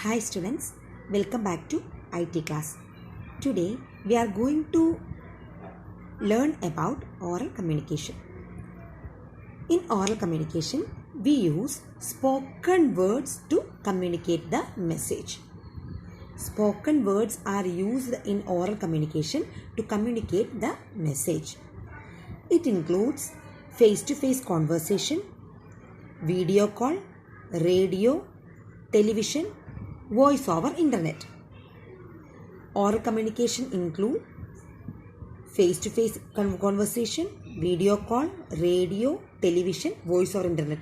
Hi students, welcome back to IT class. Today we are going to learn about oral communication. In oral communication, we use spoken words to communicate the message. Spoken words are used in oral communication to communicate the message. It includes face-to-face conversation, video call, radio, television, voice over internet. Oral communication include face-to-face conversation, video call, radio, television, voice over internet.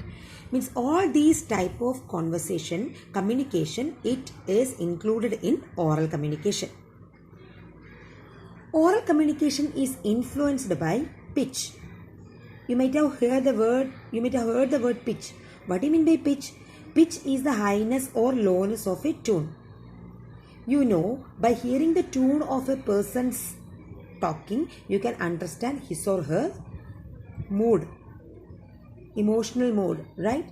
Means all these type of communication, it is included in oral communication. Oral communication is influenced by pitch. You might have heard the word pitch. What do you mean by pitch? Pitch is the highness or lowness of a tone. You know, by hearing the tone of a person's talking, you can understand his or her mood, emotional mood, right?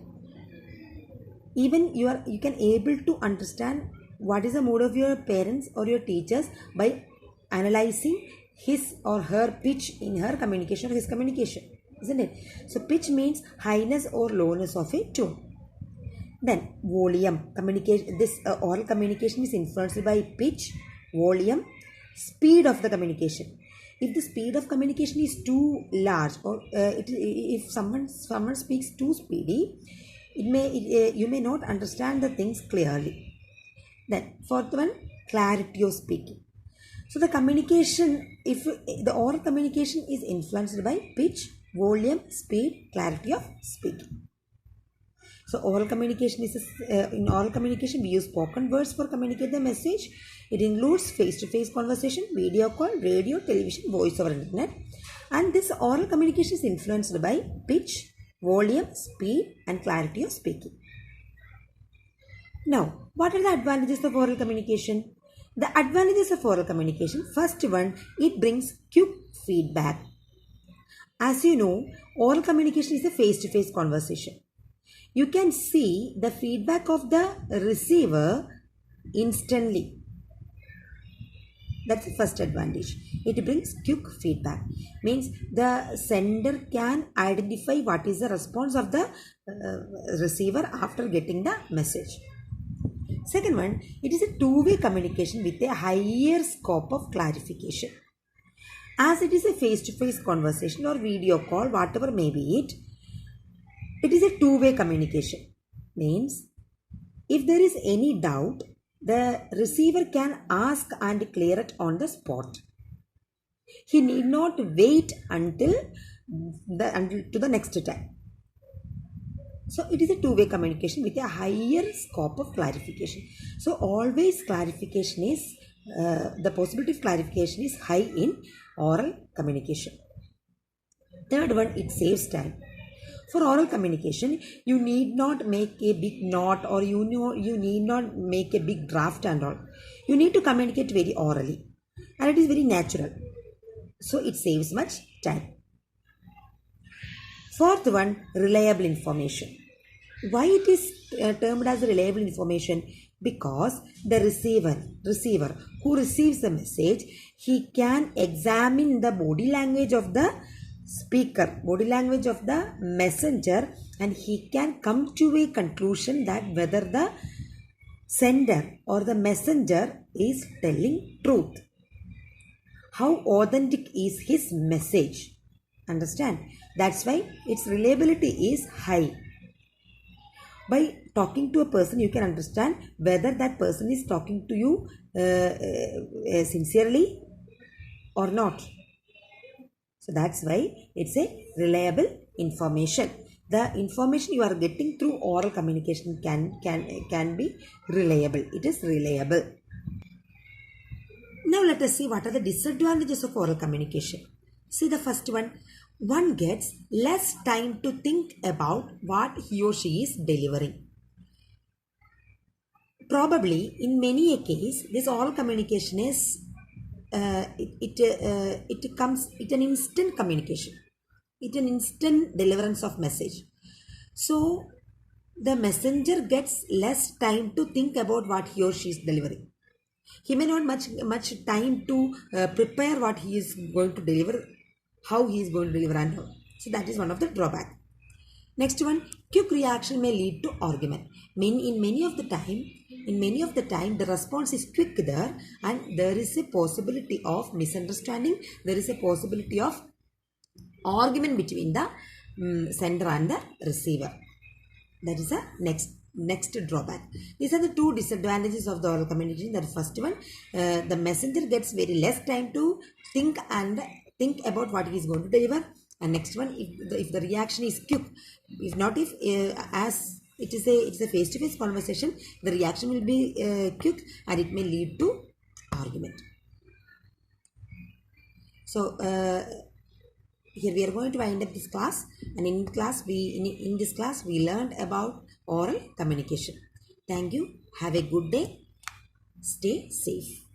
Even you can able to understand what is the mood of your parents or your teachers by analyzing his or her pitch in her communication or his communication, isn't it? So pitch means highness or lowness of a tone. Then volume communication. This oral communication is influenced by pitch, volume, speed of the communication. If the speed of communication is too large, or if someone speaks too speedy, you may not understand the things clearly. Then fourth one, clarity of speaking. So the communication, if the oral communication is influenced by pitch, volume, speed, clarity of speaking. So oral communication is in oral communication we use spoken words for communicate the message. It includes face-to-face conversation, video call, radio, television, voice over internet. And this oral communication is influenced by pitch, volume, speed and clarity of speaking. Now, what are the advantages of oral communication? The advantages of oral communication, first one, it brings quick feedback. As you know, oral communication is a face-to-face conversation. You can see the feedback of the receiver instantly. That's the first advantage. It brings quick feedback. Means the sender can identify what is the response of the receiver after getting the message. Second one, it is a two-way communication with a higher scope of clarification. As it is a face-to-face conversation or video call, whatever may be it is a two-way communication. Means if there is any doubt, the receiver can ask and clear it on the spot. He need not wait until the next time. So it is a two-way communication with a higher scope of clarification. So always clarification is the possibility of clarification is high in oral communication. Third one, it saves time. For oral communication, you need not make a big note or you need not make a big draft and all. You need to communicate very orally and it is very natural. So it saves much time. Fourth one, reliable information. Why it is termed as reliable information? Because the receiver who receives the message, he can examine the body language of the speaker, body language of the messenger, and he can come to a conclusion that whether the sender or the messenger is telling truth. How authentic is his message? Understand? That's why its reliability is high. By talking to a person, you can understand whether that person is talking to you sincerely or not. So that's why it's a reliable information. The information you are getting through oral communication can be reliable. It is reliable. Now let us see what are the disadvantages of oral communication. See the first one. One gets less time to think about what he or she is delivering. Probably in many a case, this oral communication is it comes an instant communication, it an instant deliverance of message. So the messenger gets less time to think about what he or she is delivering. He may not much time to prepare what he is going to deliver, how he is going to deliver and how. So that is one of the drawback. Next one, quick reaction may lead to argument. In many of the time the response is quick there, and there is a possibility of misunderstanding, there is a possibility of argument between the sender and the receiver. That is the next drawback. These are the two disadvantages of the oral communication. The first one, the messenger gets very less time to think about what he is going to deliver. And next one, if the reaction is quick, if not if as it is a face-to-face conversation, the reaction will be quick and it may lead to argument. So here we are going to wind up this class, and in this class we learned about oral communication. Thank you. Have a good day. Stay safe.